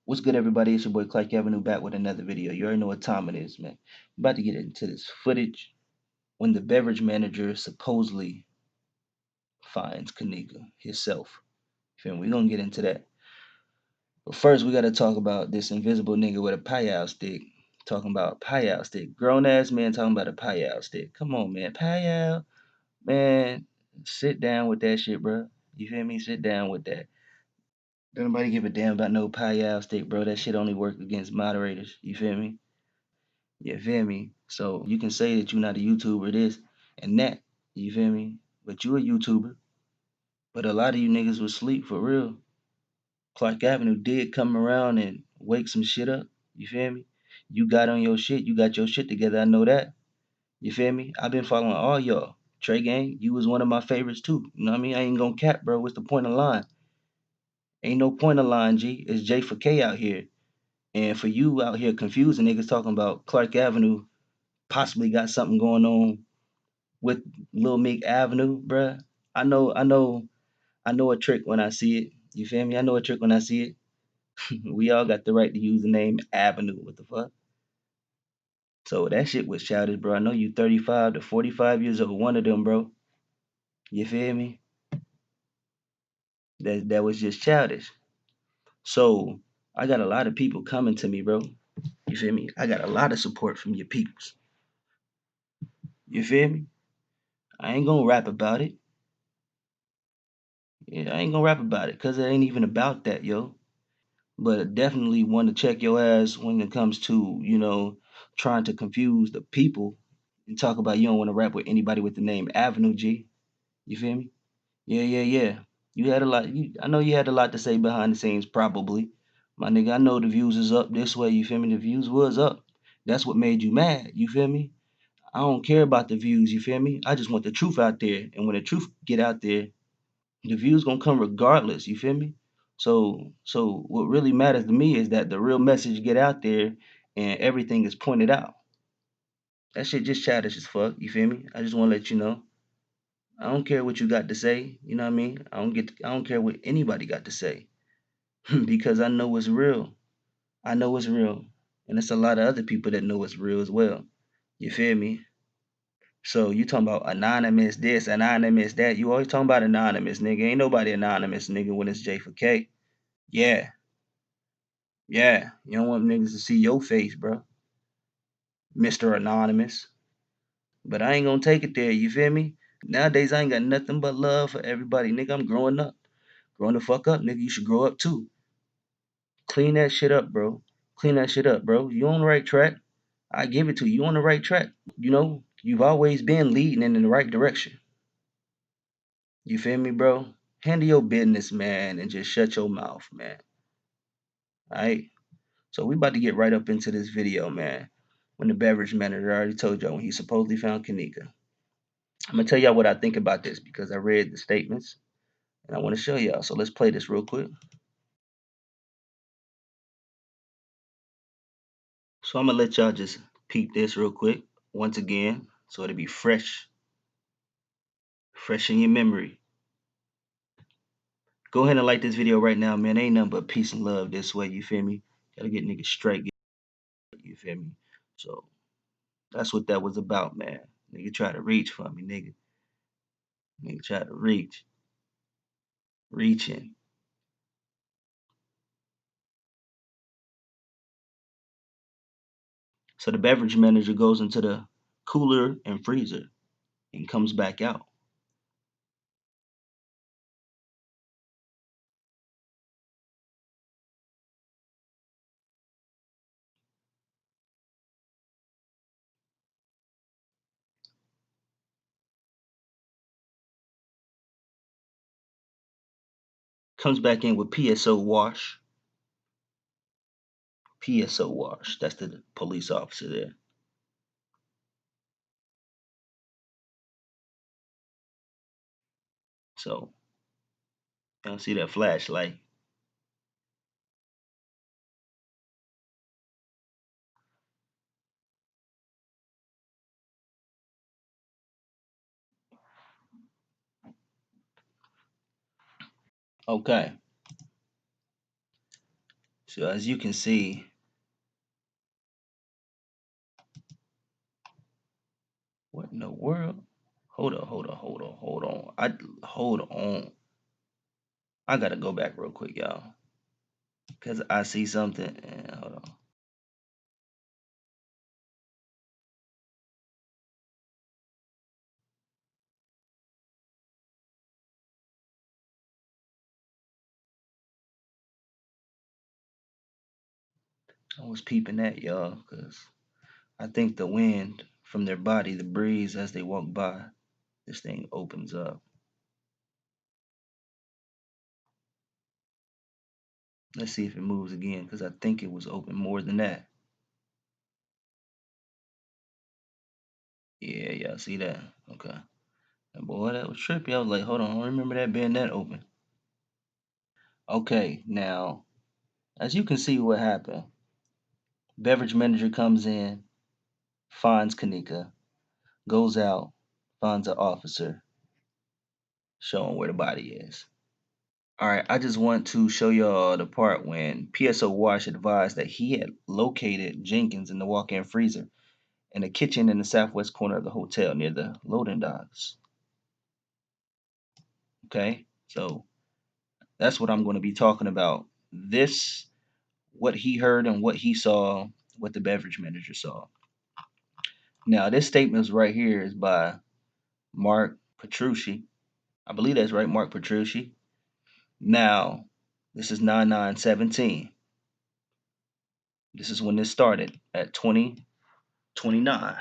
What's good, everybody? It's your boy Clark Avenue back with another video. You already know what time it is, man. I'm about to get into this footage when the beverage manager supposedly finds KENNEKA himself. Feel me? We're gonna get into that. But first, we gotta talk about this invisible nigga with a payal stick. Talking about payal stick. Grown ass man talking about a payal stick. Come on, man. Payal. Man, sit down with that shit, bro. You feel me? Sit down with that. Don't nobody give a damn about no payal stick, bro. That shit only work against moderators. You feel me? You feel me? So you can say that you're not a YouTuber, this and that. You feel me? But you a YouTuber. But a lot of you niggas was asleep for real. Clark Avenue did come around and wake some shit up. You feel me? You got on your shit. You got your shit together. I know that. You feel me? I've been following all y'all. Trey Gang, you was one of my favorites too. You know what I mean? I ain't gonna cap, bro. What's the point of lying? Ain't no point of lying, G. It's J for K out here. And for you out here confusing niggas talking about Clark Avenue possibly got something going on with Lil Meek Avenue, bruh. I know a trick when I see it. You feel me? I know a trick when I see it. We all got the right to use the name Avenue. What the fuck? So that shit was childish, bro. I know you 35 to 45 years old. One of them, bro. You feel me? That was just childish. So I got a lot of people coming to me, bro. You feel me? I got a lot of support from your peeps. You feel me? I ain't gonna rap about it. Yeah, I ain't gonna rap about it because it ain't even about that, yo. But definitely want to check your ass when it comes to, trying to confuse the people and talk about you don't want to rap with anybody with the name Avenue G. You feel me? Yeah, yeah, yeah. You had a lot. I know you had a lot to say behind the scenes, probably. My nigga, I know the views is up this way. You feel me? The views was up. That's what made you mad. You feel me? I don't care about the views. You feel me? I just want the truth out there. And when the truth get out there, the views gonna come regardless. You feel me? So what really matters to me is that the real message get out there and everything is pointed out. That shit just childish as fuck. You feel me? I just want to let you know. I don't care what you got to say. You know what I mean? I don't care what anybody got to say because I know it's real. I know it's real, and it's a lot of other people that know it's real as well. You feel me? So you talking about anonymous this, anonymous that. You always talking about anonymous, nigga. Ain't nobody anonymous, nigga, when it's J for K. Yeah, yeah. You don't want niggas to see your face, bro. Mr. Anonymous. But I ain't gonna take it there, you feel me? Nowadays I ain't got nothing but love for everybody. Nigga, I'm growing up. Growing the fuck up, nigga. You should grow up too. Clean that shit up, bro. Clean that shit up, bro. You on the right track. I give it to you. You on the right track. You've always been leading in the right direction. You feel me, bro? Handle your business, man, and just shut your mouth, man. Alright? So we about to get right up into this video, man. When the beverage manager already told y'all when he supposedly found KENNEKA. I'm gonna tell y'all what I think about this because I read the statements and I want to show y'all. So let's play this real quick. So I'm gonna let y'all just peep this real quick once again, so it'll be fresh in your memory. Go ahead and like this video right now, man. Ain't nothing but peace and love this way. You feel me? Gotta get niggas straight. You feel me? So that's what that was about, man. Nigga try to reach for me, nigga. Nigga try to reaching. So the beverage manager goes into the cooler and freezer and comes back out. Comes back in with Pso Walsh. Pso Walsh. That's the police officer there. So y'all see that flashlight. Okay. So as you can see, what in the world? Hold on. Hold on. I gotta go back real quick, y'all, cause I see something. And hold on. I was peeping that, y'all, cause I think the wind from their body, the breeze as they walk by, this thing opens up. Let's see if it moves again, cause I think it was open more than that. Yeah, y'all see that? Okay. And boy, that was trippy. I was like, hold on, I don't remember that being that open. Okay, now as you can see what happened. Beverage manager comes in, finds KENNEKA, goes out, finds an officer, showing where the body is. Alright, I just want to show y'all the part when Pso Walsh advised that he had located Jenkins in the walk-in freezer in a kitchen in the southwest corner of the hotel near the loading docks. Okay, so that's what I'm going to be talking about. This, what he heard and what he saw, what the beverage manager saw. Now, this statement is right here is by Mark Petrucci. I believe that's right, Mark Petrucci. Now, this is 9917. This is when this started at 2029.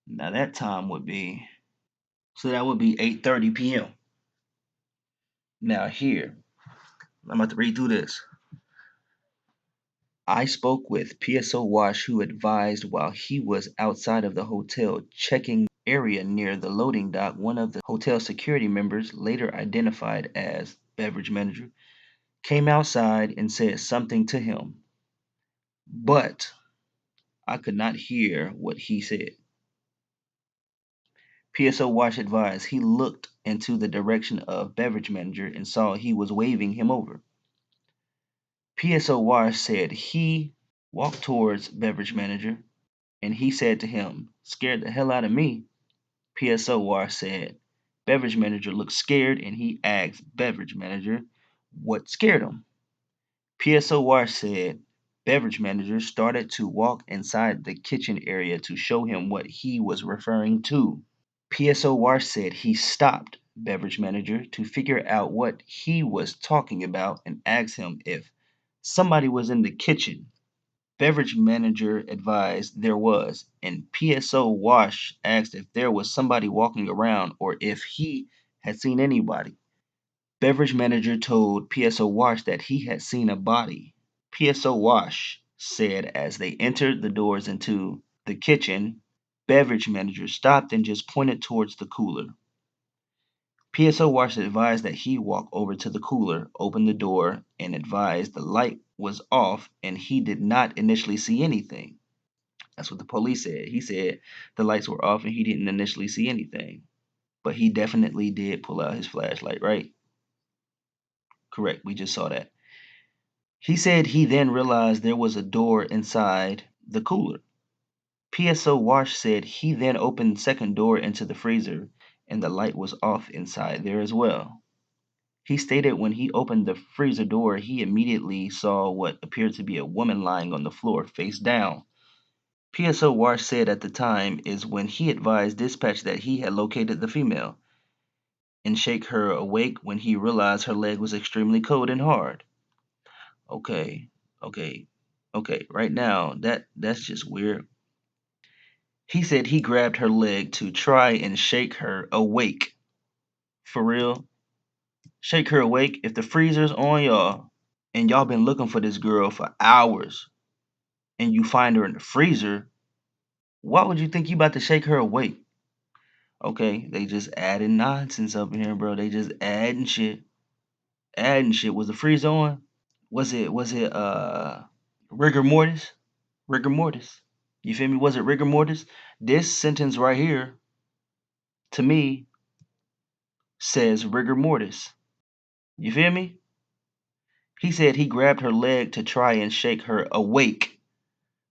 Now that time would be, so that would be 8:30 p.m. Now here, I'm about to read through this. I spoke with Pso Walsh, who advised while he was outside of the hotel checking area near the loading dock, one of the hotel security members, later identified as beverage manager, came outside and said something to him. But I could not hear what he said. Pso Walsh advised he looked into the direction of beverage manager and saw he was waving him over. Pso Walsh said he walked towards beverage manager and he said to him, "Scared the hell out of me." Pso Walsh said beverage manager looked scared and he asked beverage manager what scared him. Pso Walsh said beverage manager started to walk inside the kitchen area to show him what he was referring to. Pso Walsh said he stopped beverage manager to figure out what he was talking about and asked him if somebody was in the kitchen. Beverage manager advised there was, and Pso Walsh asked if there was somebody walking around or if he had seen anybody. Beverage manager told Pso Walsh that he had seen a body. Pso Walsh said as they entered the doors into the kitchen, beverage manager stopped and just pointed towards the cooler. Pso Walsh advised that he walk over to the cooler, open the door, and advised the light was off and he did not initially see anything. That's what the police said. He said the lights were off and he didn't initially see anything. But he definitely did pull out his flashlight, right? Correct, we just saw that. He said he then realized there was a door inside the cooler. Pso Walsh said he then opened the second door into the freezer and the light was off inside there as well. He stated when he opened the freezer door, he immediately saw what appeared to be a woman lying on the floor face down. Pso Walsh said at the time is when he advised dispatch that he had located the female and shake her awake when he realized her leg was extremely cold and hard. Okay, okay, okay. Right now, that's just weird. He said he grabbed her leg to try and shake her awake. For real? Shake her awake if the freezer's on y'all and y'all been looking for this girl for hours and you find her in the freezer, why would you think you about to shake her awake? Okay, they just adding nonsense up in here, bro. They just adding shit. Adding shit. Was the freezer on? Was it rigor mortis? Rigor mortis. You feel me? Was it rigor mortis? This sentence right here to me says rigor mortis. You feel me? He said he grabbed her leg to try and shake her awake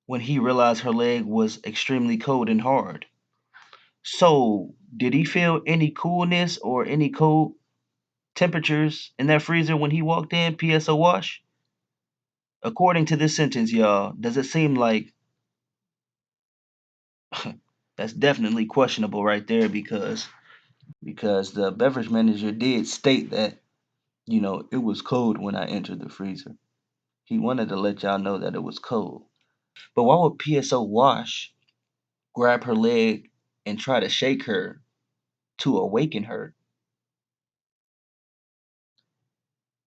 when he realized her leg was extremely cold and hard. So, did he feel any coolness or any cold temperatures in that freezer when he walked in, PSO Wash? According to this sentence, y'all, does it seem like that's definitely questionable right there because the beverage manager did state that, it was cold when I entered the freezer. He wanted to let y'all know that it was cold. But why would PSO Wash grab her leg and try to shake her to awaken her?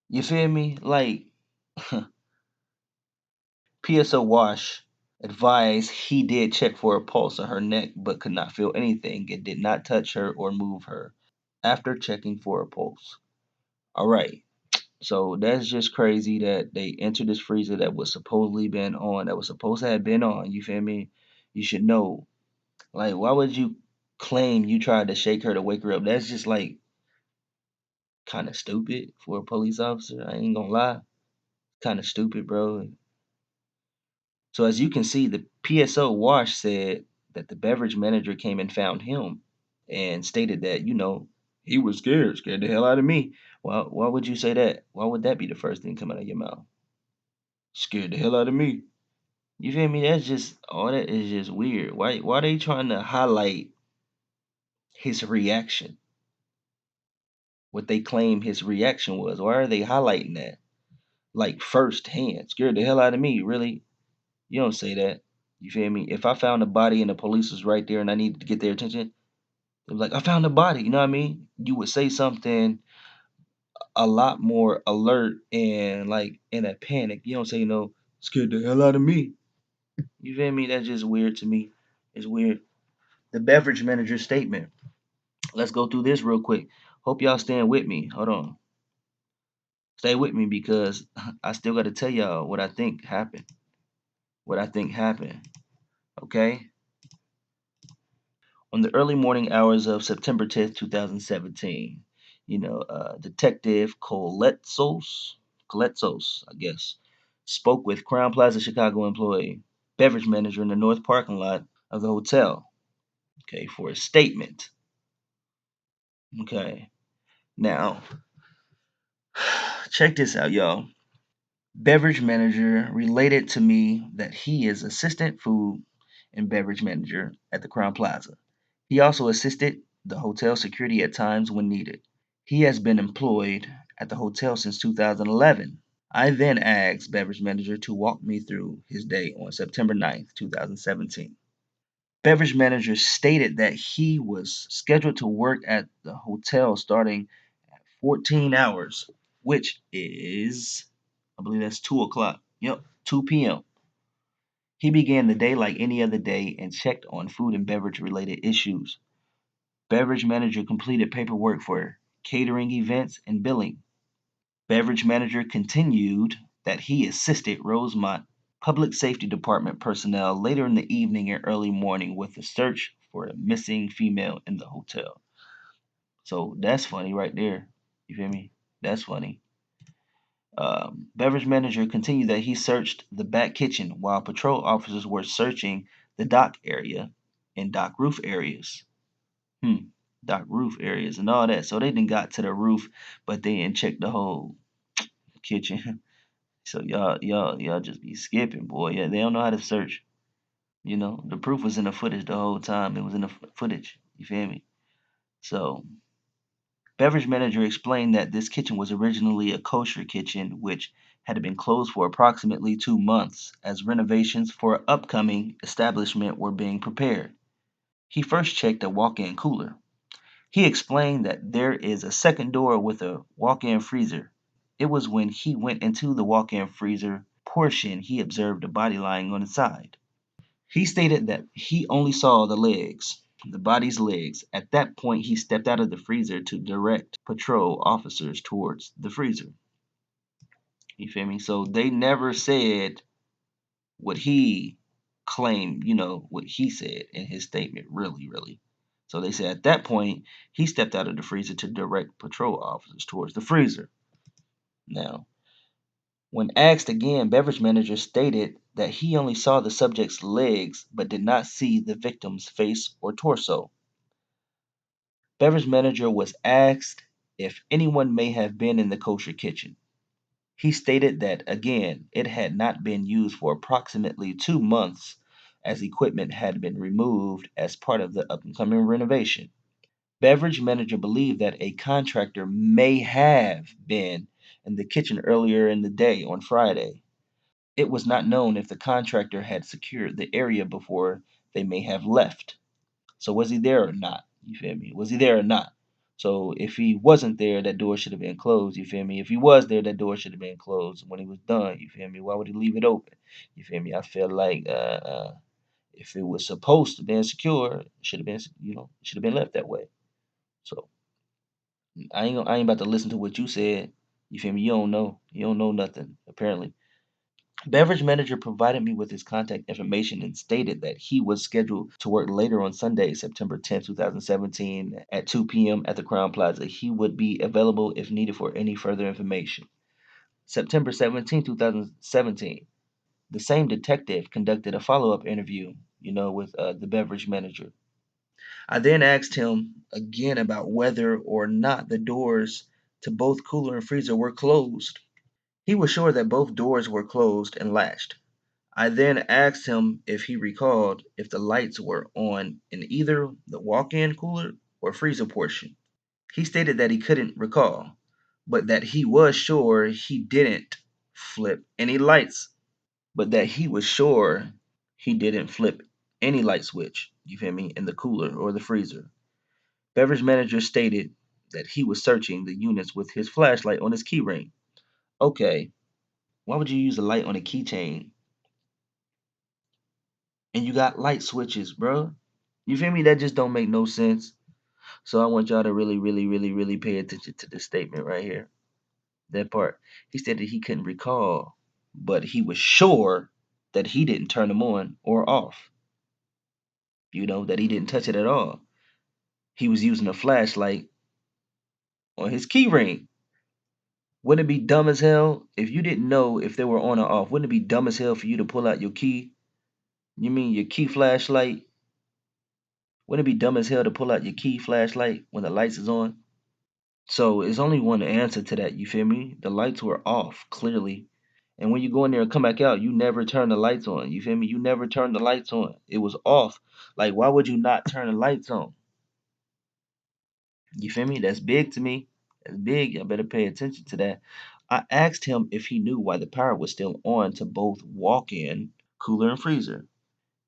You feel me? Like PSO Wash advised he did check for a pulse on her neck but could not feel anything and did not touch her or move her after checking for a pulse. All right. So that's just crazy that they entered this freezer that was supposedly been on, that was supposed to have been on. You feel me? You should know. Like, why would you claim you tried to shake her to wake her up? That's just like kind of stupid for a police officer. I ain't gonna lie. Kind of stupid, bro. So as you can see, the PSO Wash said that the beverage manager came and found him and stated that, he was scared the hell out of me. Why would you say that? Why would that be the first thing come out of your mouth? Scared the hell out of me. You feel me? That's just all that is just weird. Why they trying to highlight his reaction? What they claim his reaction was. Why are they highlighting that? Like firsthand. Scared the hell out of me, really? You don't say that. You feel me? If I found a body and the police was right there and I needed to get their attention, they'd be like, I found a body, you know what I mean? You would say something a lot more alert and like in a panic. You don't say, scared the hell out of me. You feel me? That's just weird to me. It's weird. The beverage manager statement. Let's go through this real quick. Hope y'all staying with me. Hold on. Stay with me because I still got to tell y'all what I think happened. What I think happened. Okay? On the early morning hours of September 10th, 2017, Detective Coletzos, I guess, spoke with Crown Plaza Chicago employee, beverage manager in the north parking lot of the hotel, okay, for a statement. Okay. Now, check this out, y'all. Beverage manager related to me that he is assistant food and beverage manager at the Crown Plaza. He also assisted the hotel security at times when needed. He has been employed at the hotel since 2011. I then asked beverage manager to walk me through his day on September 9th, 2017. Beverage manager stated that he was scheduled to work at the hotel starting at 14 hours, which is, I believe that's 2 o'clock. Yep, 2 p.m. He began the day like any other day and checked on food and beverage related issues. Beverage manager completed paperwork for catering events and billing. Beverage manager continued that he assisted Rosemont Public Safety Department personnel later in the evening and early morning with the search for a missing female in the hotel. So that's funny right there. You feel me? That's funny. Beverage manager continued that he searched the back kitchen while patrol officers were searching the dock area and dock roof areas. Hmm. Dock roof areas and all that. So they didn't got to the roof, but they didn't check the whole kitchen. So y'all just be skipping, boy. Yeah, they don't know how to search. The proof was in the footage the whole time. It was in the footage. You feel me? So beverage manager explained that this kitchen was originally a kosher kitchen, which had been closed for approximately 2 months as renovations for an upcoming establishment were being prepared. He first checked a walk-in cooler. He explained that there is a second door with a walk-in freezer. It was when he went into the walk-in freezer portion he observed a body lying on its side. He stated that he only saw the body's legs. At that point, he stepped out of the freezer to direct patrol officers towards the freezer. You feel me? So they never said what he claimed, what he said in his statement, really, really. So they said at that point, he stepped out of the freezer to direct patrol officers towards the freezer. Now, When asked again, beverage manager stated that he only saw the subject's legs but did not see the victim's face or torso. Beverage manager was asked if anyone may have been in the kosher kitchen. He stated that, again, it had not been used for approximately 2 months as equipment had been removed as part of the upcoming renovation. Beverage manager believed that a contractor may have been in the kitchen earlier in the day on Friday. It was not known if the contractor had secured the area before they may have left. So was he there or not? You feel me? Was he there or not? So if he wasn't there, that door should have been closed. You feel me? If he was there, that door should have been closed when he was done. You feel me? Why would he leave it open? You feel me? I feel like if it was supposed to be secure, it should have been, it should have been left that way. So I ain't about to listen to what you said. You feel me? You don't know. You don't know nothing apparently. Beverage manager provided me with his contact information and stated that he was scheduled to work later on Sunday, September 10th, 2017 at 2 p.m. at the Crown Plaza. He would be available if needed for any further information. September 17th, 2017. The same detective conducted a follow-up interview, with the beverage manager. I then asked him again about whether or not the doors to both cooler and freezer were closed. He was sure that both doors were closed and latched. I then asked him if he recalled if the lights were on in either the walk in cooler or freezer portion. He stated that he couldn't recall, but that he was sure he didn't flip any lights, but that he was sure he didn't flip any light switch, you feel me, in the cooler or the freezer. Beverage manager stated that he was searching the units with his flashlight on his keyring. Okay, why would you use a light on a keychain and you got light switches, bro? You feel me? That just don't make no sense. So I want y'all to really, really, really, really pay attention to this statement right here. That part. He said that he couldn't recall, but he was sure that he didn't turn them on or off. That he didn't touch it at all. He was using a flashlight on his key ring. Wouldn't it be dumb as hell if you didn't know if they were on or off? Wouldn't it be dumb as hell for you to pull out your key? You mean your key flashlight? Wouldn't it be dumb as hell to pull out your key flashlight when the lights is on? So it's only one answer to that, you feel me? The lights were off, clearly. And when you go in there and come back out, you never turn the lights on. You feel me? You never turn the lights on. It was off. Like, why would you not turn the lights on? You feel me? That's big to me. That's big. I better pay attention to that. I asked him if he knew why the power was still on to both walk in, cooler, and freezer.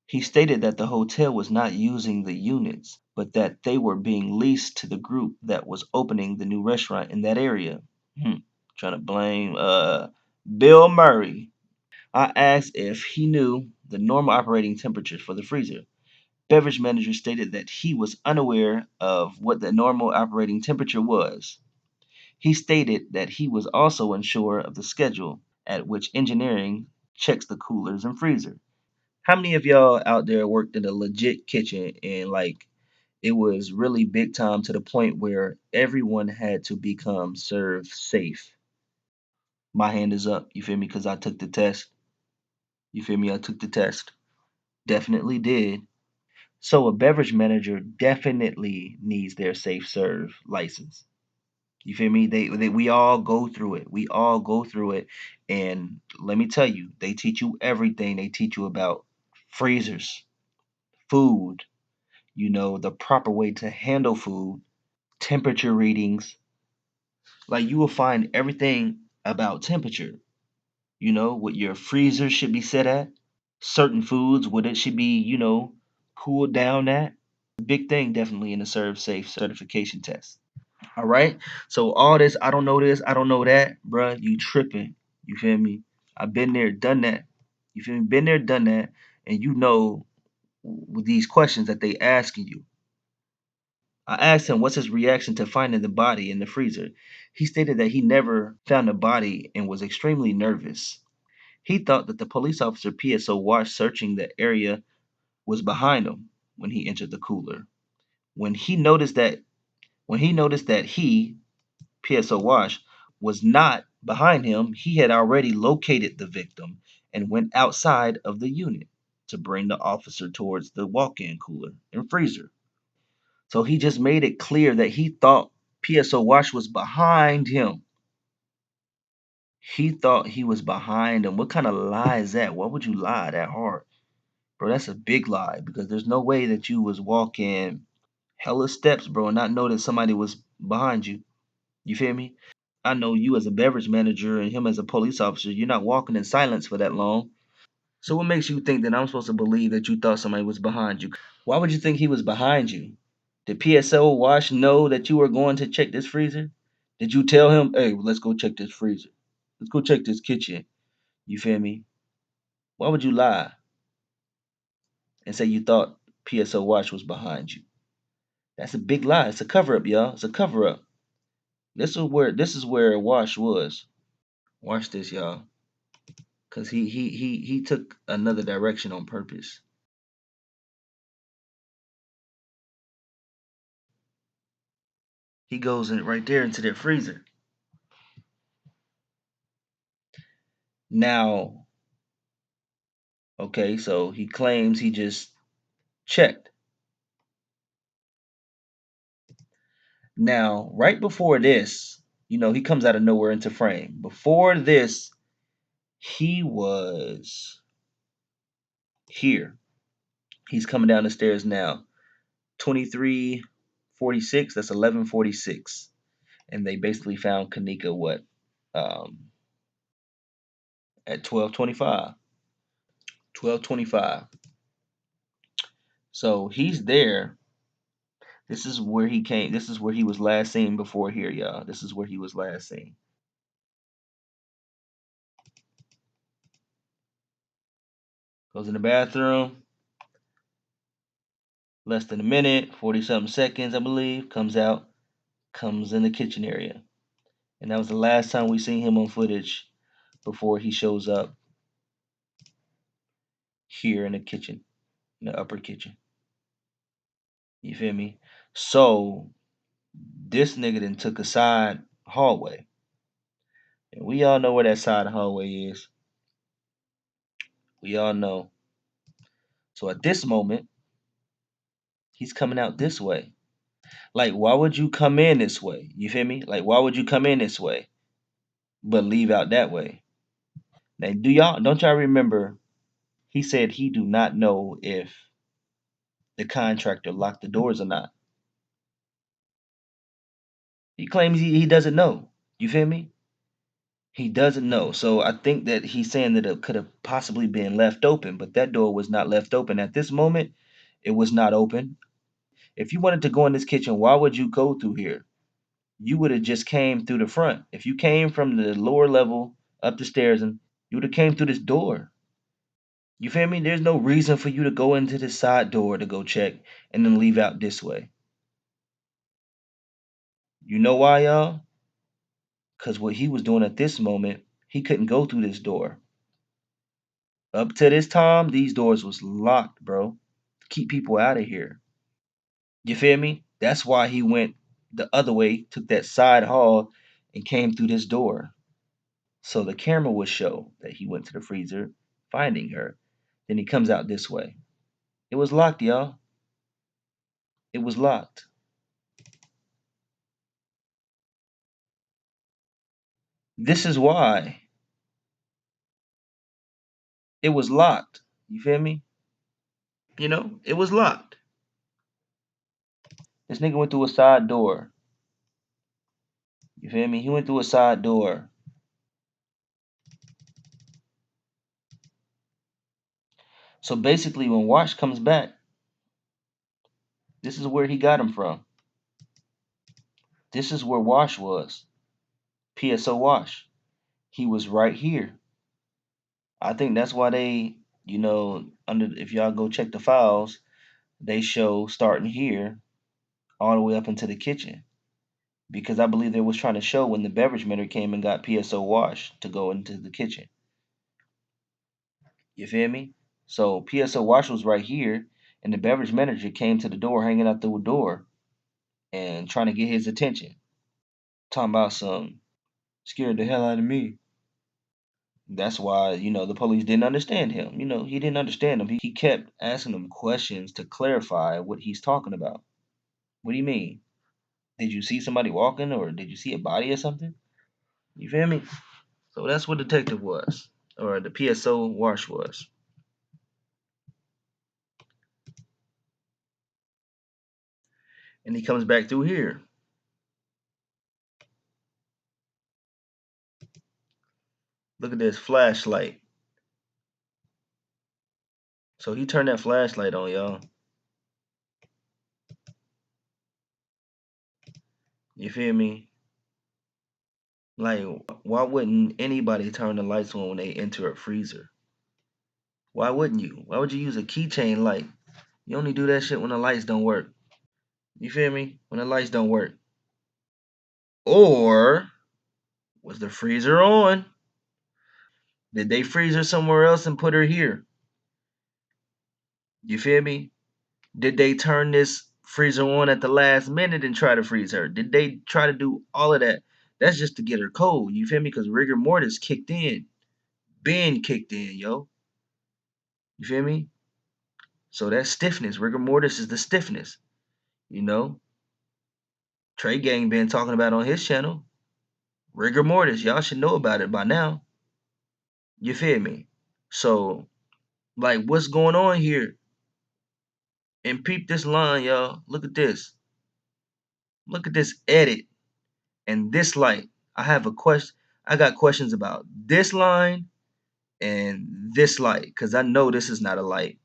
He stated that the hotel was not using the units, but that they were being leased to the group that was opening the new restaurant in that area. Hmm. Trying to blame Bill Murray. I asked if he knew the normal operating temperatures for the freezer. Beverage manager stated that he was unaware of what the normal operating temperature was. He stated that he was also unsure of the schedule at which engineering checks the coolers and freezer. How many of y'all out there worked in a legit kitchen and like it was really big time to the point where everyone had to become serve safe? My hand is up. You feel me? Because I took the test. You feel me? I took the test. Definitely did. So a beverage manager definitely needs their safe serve license. You feel me? We all go through it. We all go through it. And let me tell you, they teach you everything. They teach you about freezers, food, the proper way to handle food, temperature readings. Like you will find everything about temperature, what your freezer should be set at, certain foods, what it should be, cooled down at. Big thing definitely in the serve safe certification test. All right. So all this, I don't know that, bruh, you tripping. You feel me? I've been there, done that. You feel me? Been there, done that. And with these questions that they asking you. I asked him what's his reaction to finding the body in the freezer. He stated that he never found the body and was extremely nervous. He thought that the police officer Pso Walsh searching the area was behind him when he entered the cooler. When he noticed that he, Pso Walsh, was not behind him, he had already located the victim and went outside of the unit to bring the officer towards the walk-in cooler and freezer. So he just made it clear that he thought PSO Wash was behind him. He thought he was behind him. What kind of lie is that? Why would you lie that hard? Bro, that's a big lie because there's no way that you was walking hella steps, bro, and not know that somebody was behind you. You feel me? I know you as a beverage manager and him as a police officer, you're not walking in silence for that long. So what makes you think that I'm supposed to believe that you thought somebody was behind you? Why would you think he was behind you? Did PSO Wash know that you were going to check this freezer? Did you tell him, hey, let's go check this freezer? Let's go check this kitchen. You feel me? Why would you lie and say you thought PSO Wash was behind you? That's a big lie. It's a cover up, y'all. It's a cover up. This is where Wash was. Watch this, y'all. Cause he took another direction on purpose. He goes in right there into that freezer. Now, okay, so he claims he just checked. Now, right before this, he comes out of nowhere into frame. Before this, he was here. He's coming down the stairs now. 2346, that's 1146. And they basically found KENNEKA what? At 1225. 1225. So he's there. This is where he came. This is where he was last seen before here, y'all. This is where he was last seen. Goes in the bathroom. Less than a minute, 40 something seconds, I believe. Comes out. Comes in the kitchen area. And that was the last time we seen him on footage before he shows up here in the kitchen, in the upper kitchen. You feel me? So this nigga then took a side hallway. And we all know where that side hallway is. We all know. So at this moment, he's coming out this way. Like, why would you come in this way? You feel me? Like, why would you come in this way, but leave out that way? Now, don't y'all remember? He said he do not know if the contractor locked the doors or not. He claims he doesn't know. You feel me? He doesn't know. So I think that he's saying that it could have possibly been left open, but that door was not left open. At this moment, it was not open. If you wanted to go in this kitchen, why would you go through here? You would have just came through the front. If you came from the lower level up the stairs, and you would have came through this door. You feel me? There's no reason for you to go into this side door to go check and then leave out this way. You know why, y'all? Because what he was doing at this moment, he couldn't go through this door. Up to this time, these doors was locked, bro. To keep people out of here. You feel me? That's why he went the other way, took that side hall, and came through this door. So the camera would show that he went to the freezer, finding her. Then he comes out this way. It was locked, y'all. It was locked. This is why. It was locked. You feel me? It was locked. This nigga went through a side door. You feel me? He went through a side door. So basically, when Wash comes back, this is where he got him from. This is where Wash was. PSO Wash. He was right here. I think that's why they, under if y'all go check the files, they show starting here all the way up into the kitchen. Because I believe they was trying to show when the beverage manager came and got PSO Wash to go into the kitchen. You feel me? So PSO Wash was right here, and the beverage manager came to the door, hanging out the door, and trying to get his attention. Talking about some. Scared the hell out of me. That's why, the police didn't understand him. He didn't understand them. He kept asking them questions to clarify what he's talking about. What do you mean? Did you see somebody walking or did you see a body or something? You feel me? So that's what detective was, or the PSO Walsh was. And he comes back through here. Look at this flashlight. So he turned that flashlight on, y'all. You feel me? Like, why wouldn't anybody turn the lights on when they enter a freezer? Why wouldn't you? Why would you use a keychain light? You only do that shit when the lights don't work. You feel me? When the lights don't work. Or was the freezer on? Did they freeze her somewhere else and put her here? You feel me? Did they turn this freezer on at the last minute and try to freeze her? Did they try to do all of that? That's just to get her cold. You feel me? Because rigor mortis kicked in. Ben kicked in, yo. You feel me? So that stiffness. Rigor mortis is the stiffness. You know? Trey Gang been talking about on his channel. Rigor mortis. Y'all should know about it by now. You feel me? So, like, what's going on here? And peep this line, y'all. Look at this. Look at this edit and this light. I have a question. I got questions about this line and this light because I know this is not a light.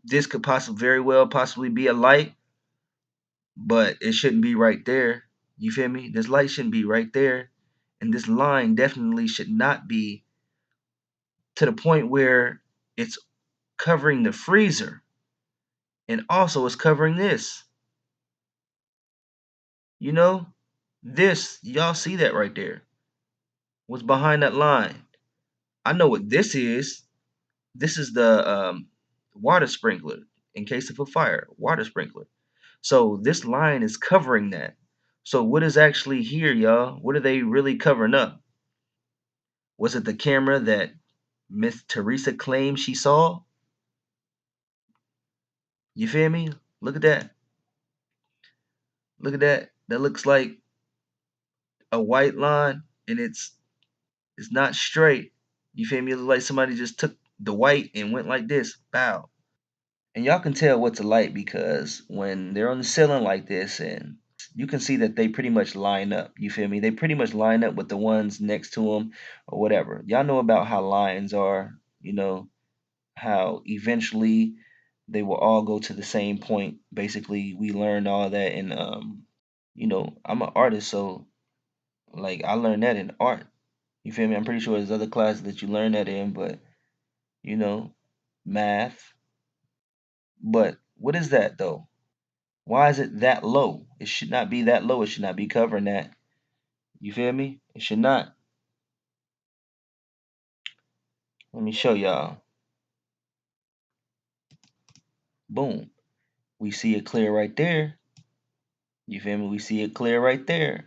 This could possibly, very well, possibly be a light, but it shouldn't be right there. You feel me? This light shouldn't be right there, and this line definitely should not be to the point where it's covering the freezer and also it's covering this. You know, this y'all see that right there. What's behind that line? I know what this is. This is the water sprinkler in case of a fire, water sprinkler. So this line is covering that. So what is actually here, y'all? What are they really covering up? Was it the camera that Miss Teresa claimed she saw? You feel me? Look at that. Look at that. That looks like a white line and it's not straight. You feel me? It looks like somebody just took the white and went like this. Bow. And y'all can tell what's a light because when they're on the ceiling like this and you can see that they pretty much line up. You feel me? They pretty much line up with the ones next to them or whatever. Y'all know about how lines are, how eventually they will all go to the same point. Basically, we learned all that in I'm an artist, so like I learned that in art. You feel me? I'm pretty sure there's other classes that you learn that in, but you know, math. But what is that though? Why is it that low? It should not be that low. It should not be covering that. You feel me? It should not. Let me show y'all. Boom. We see it clear right there. You feel me? We see it clear right there.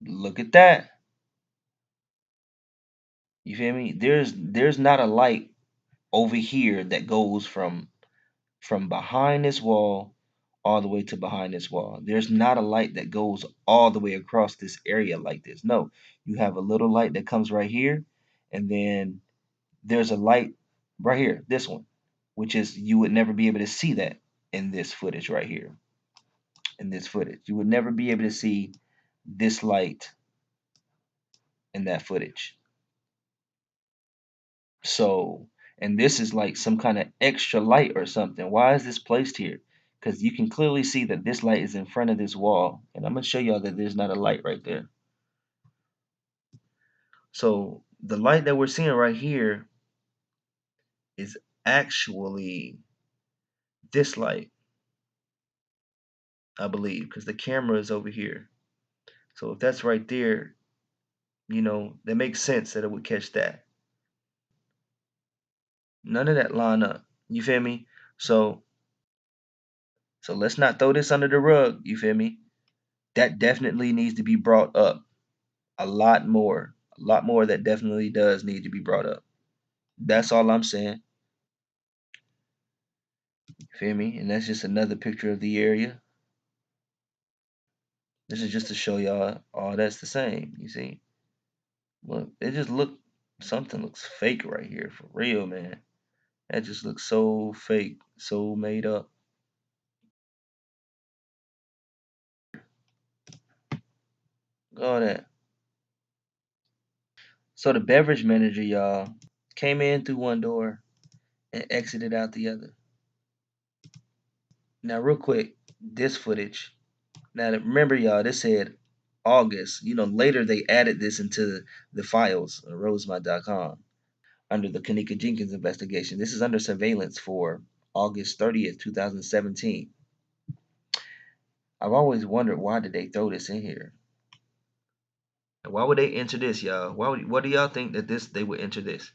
Look at that. You feel me? There's not a light over here that goes from behind this wall all the way to behind this wall. There's not a light that goes all the way across this area like this. No, you have a little light that comes right here, and then there's a light right here, this one, which is you would never be able to see that in this footage right here. In this footage, you would never be able to see this light in that footage. So, and this is like some kind of extra light or something. Why is this placed here? Because you can clearly see that this light is in front of this wall. And I'm going to show y'all that there's not a light right there. So the light that we're seeing right here is actually this light, I believe, because the camera is over here. So if that's right there, that makes sense that it would catch that. None of that line up. You feel me? So let's not throw this under the rug. You feel me? That definitely needs to be brought up a lot more. A lot more that definitely does need to be brought up. That's all I'm saying. Feel me? And that's just another picture of the area. This is just to show y'all all that's the same. You see? Look, it just something looks fake right here for real, man. That just looks so fake, so made up. All that. So the beverage manager, y'all, came in through one door and exited out the other. Now, real quick, this footage. Now, remember, y'all, this said August. Later they added this into the files, rosemont.com, under the KENNEKA Jenkins investigation. This is under surveillance for August 30th, 2017. I've always wondered, why did they throw this in here? Why would they enter this, y'all? What do y'all think that they would enter this?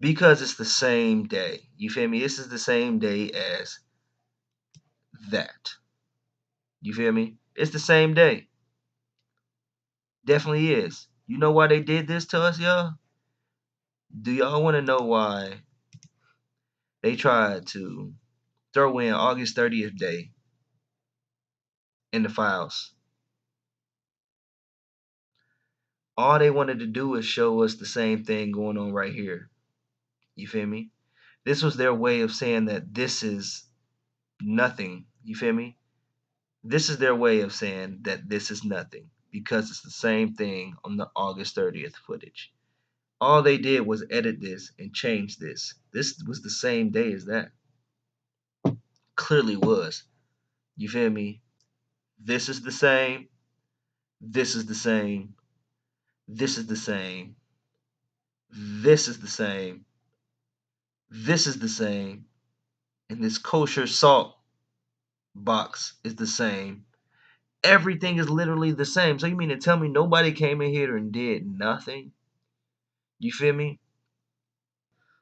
Because it's the same day. You feel me? This is the same day as that. You feel me? It's the same day. Definitely is. You know why they did this to us, y'all? Do y'all want to know why they tried to throw in August 30th day in the files? All they wanted to do is show us the same thing going on right here. You feel me? This was their way of saying that this is nothing. You feel me? This is their way of saying that this is nothing because it's the same thing on the August 30th footage. All they did was edit this and change this. This was the same day as that. Clearly was. You feel me? This is the same. This is the same. This is the same. This is the same. This is the same. And this kosher salt box is the same. Everything is literally the same. So you mean to tell me nobody came in here and did nothing? You feel me?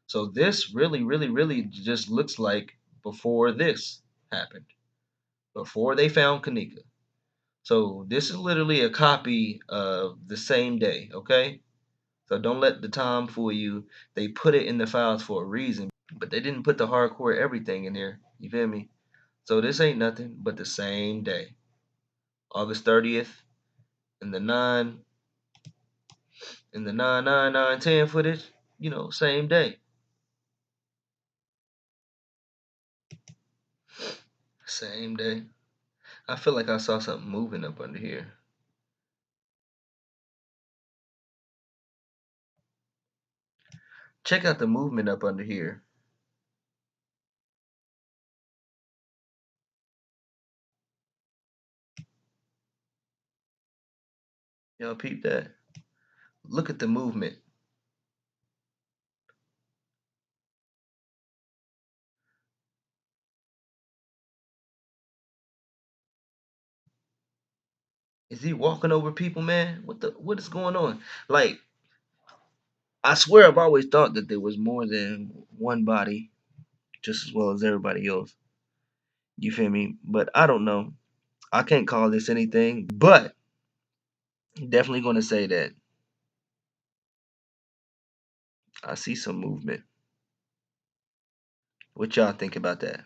So this really, really, really just looks like before this happened. Before they found KENNEKA. So this is literally a copy of the same day, okay? So don't let the time fool you. They put it in the files for a reason, but they didn't put the hardcore everything in there. You feel me? So this ain't nothing but the same day. August 30th and the 9 footage, same day. Same day. I feel like I saw something moving up under here. Check out the movement up under here. Y'all peep that. Look at the movement. Is he walking over people, man? What is going on? Like, I swear I've always thought that there was more than one body, just as well as everybody else. You feel me? But I don't know. I can't call this anything, but definitely gonna say that I see some movement. What y'all think about that?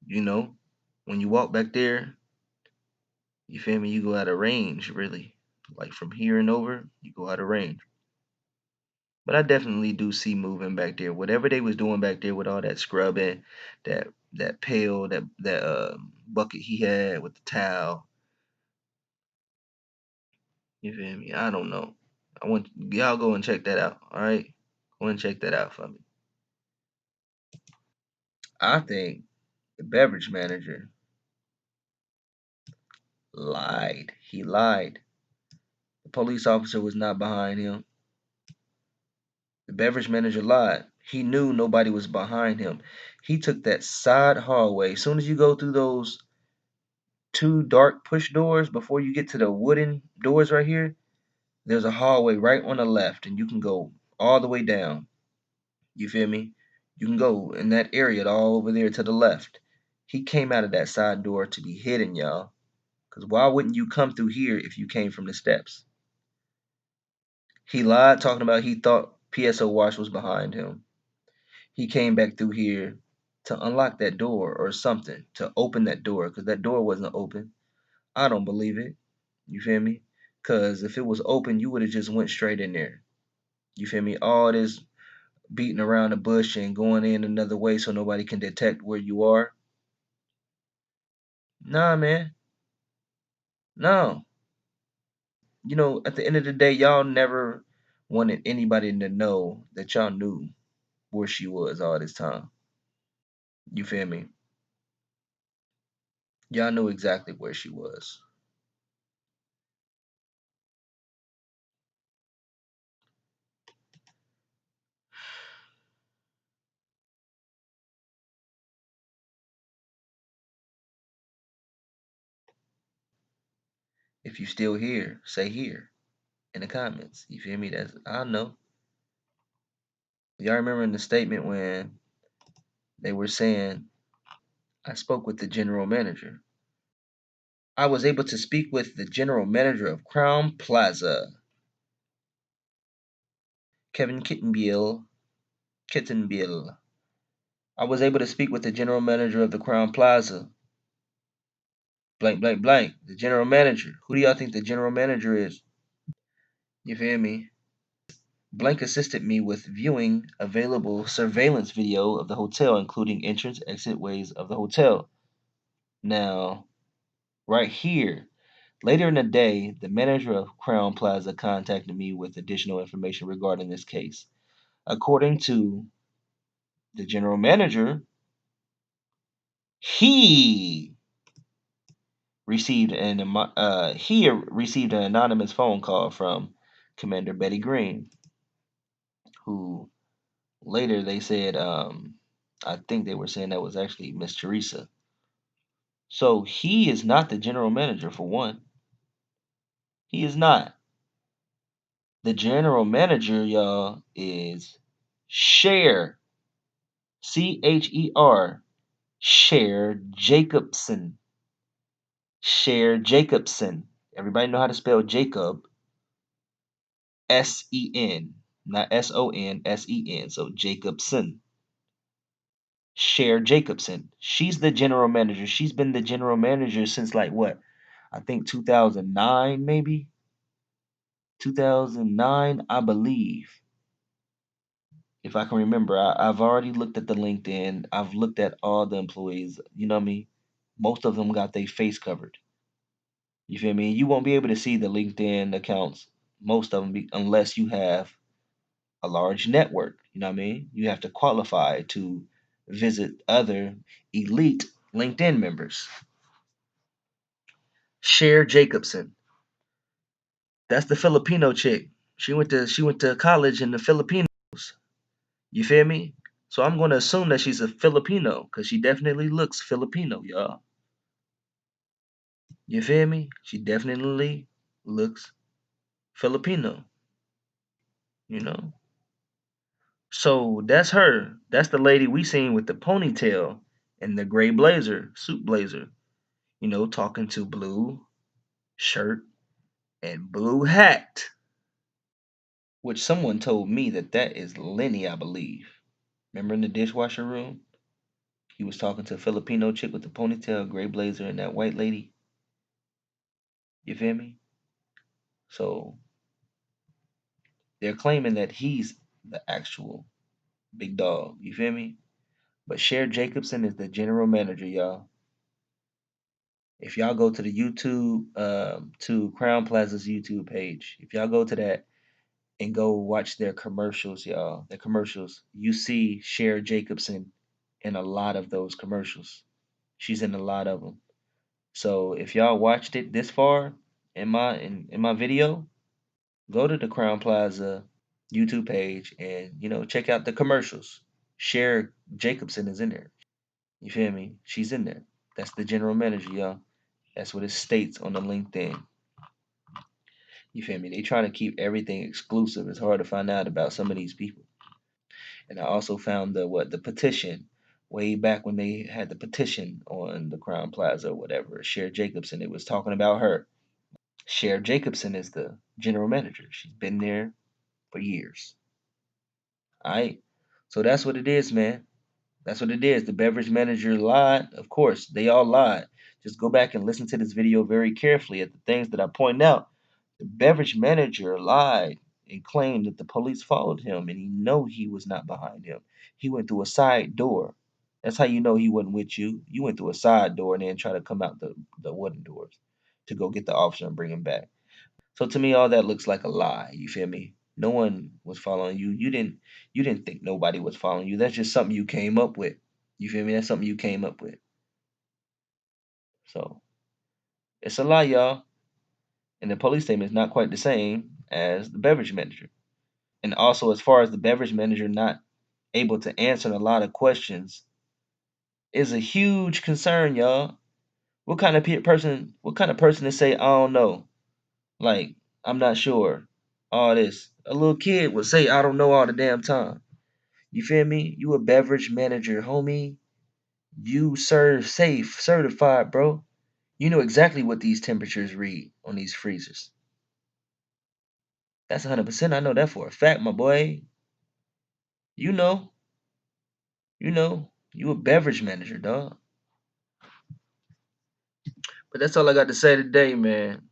You know, when you walk back there, you feel me? You go out of range, really. Like from here and over, you go out of range. But I definitely do see moving back there. Whatever they was doing back there with all that scrubbing, that pail, that bucket he had with the towel. You feel me? I don't know. I want y'all go and check that out. All right, go and check that out for me. I think the beverage manager lied. He lied. The police officer was not behind him. The beverage manager lied. He knew nobody was behind him. He took that side hallway. As soon as you go through those two dark push doors before you get to the wooden doors right here, there's a hallway right on the left, and you can go all the way down. You feel me? You can go in that area all over there to the left. He came out of that side door to be hidden, y'all. Because why wouldn't you come through here if you came from the steps? He lied talking about he thought Pso Walsh was behind him. He came back through here to unlock that door or something, to open that door, because that door wasn't open. I don't believe it. You feel me? Because if it was open, you would have just went straight in there. You feel me? All this beating around the bush and going in another way so nobody can detect where you are. Nah, man. No. At the end of the day, y'all never wanted anybody to know that y'all knew where she was all this time. You feel me? Y'all knew exactly where she was. If you still here, say here in the comments. You feel me? That's I know. Y'all remember in the statement when they were saying I spoke with the general manager. I was able to speak with the general manager of Crown Plaza, Kevin Kittenbill. I was able to speak with the general manager of the Crown Plaza. Blank, blank, blank. The general manager. Who do y'all think the general manager is? You feel me? Blank assisted me with viewing available surveillance video of the hotel, including entrance, exit ways of the hotel. Now, right here, later in the day, the manager of Crown Plaza contacted me with additional information regarding this case. According to the general manager, he received an anonymous phone call from Commander Betty Green, who later they said, I think they were saying that was actually Miss Teresa. So he is not the general manager for one. He is not. The general manager, y'all, is Cher, Cher, Cher Jacobson. Cher Jacobson. Everybody know how to spell Jacob. Sen, not Son, Sen. So Jacobson. Cher Jacobson. She's the general manager. She's been the general manager since like what? I think 2009, maybe 2009, I believe. If I can remember, I've already looked at the LinkedIn. I've looked at all the employees. You know what I mean? Most of them got their face covered. You feel me? You won't be able to see the LinkedIn accounts, most of them, unless you have a large network. You know what I mean? You have to qualify to visit other elite LinkedIn members. Cher Jacobson. That's the Filipino chick. She went to college in the Philippines. You feel me? So I'm going to assume that she's a Filipino because she definitely looks Filipino, y'all. You feel me? She definitely looks Filipino, you know? So that's her. That's the lady we seen with the ponytail and the gray blazer, suit blazer, talking to blue shirt and blue hat, which someone told me that is Lenny, I believe. Remember in the dishwasher room? He was talking to a Filipino chick with the ponytail, gray blazer, and that white lady. You feel me? So they're claiming that he's the actual big dog. You feel me? But Cher Jacobson is the general manager, y'all. If y'all go to the YouTube, to Crown Plaza's YouTube page, if y'all go to that and go watch their commercials, y'all, their commercials, you see Cher Jacobson in a lot of those commercials. She's in a lot of them. So if y'all watched it this far in my video, go to the Crown Plaza YouTube page and check out the commercials. Cher Jacobson is in there. You feel me? She's in there. That's the general manager, y'all. That's what it states on the LinkedIn. You feel me? They trying to keep everything exclusive. It's hard to find out about some of these people. And I also found the petition way back when they had the petition on the Crown Plaza or whatever. Cher Jacobson, it was talking about her. Cher Jacobson is the general manager. She's been there for years. All right. So that's what it is, man. That's what it is. The beverage manager lied. Of course, they all lied. Just go back and listen to this video very carefully at the things that I point out. The beverage manager lied and claimed that the police followed him and he know he was not behind him. He went through a side door. That's how you know he wasn't with you. You went through a side door and then try to come out the wooden doors to go get the officer and bring him back. So to me, all that looks like a lie. You feel me? No one was following you. You didn't think nobody was following you. That's just something you came up with. You feel me? That's something you came up with. So it's a lie, y'all. And the police statement is not quite the same as the beverage manager. And also, as far as the beverage manager not able to answer a lot of questions is a huge concern, y'all. What kind of person? What kind of person to say I don't know? Like I'm not sure. All this. A little kid would say I don't know all the damn time. You feel me? You a beverage manager, homie. You serve safe, certified, bro. You know exactly what these temperatures read on these freezers. That's 100%. I know that for a fact, my boy. You know, you a beverage manager, dog. But that's all I got to say today, man.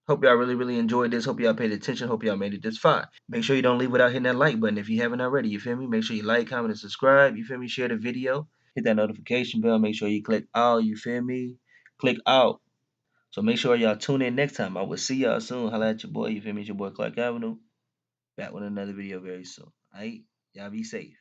Hope y'all really, really enjoyed this. Hope y'all paid attention. Hope y'all made it this far. Make sure you don't leave without hitting that like button if you haven't already. You feel me? Make sure you like, comment, and subscribe. You feel me? Share the video. Hit that notification bell. Make sure you click all. You feel me? Click out. So make sure y'all tune in next time. I will see y'all soon. Holla at your boy. You feel me? It's your boy Clark Avenue. Back with another video very soon. Alright? Y'all be safe.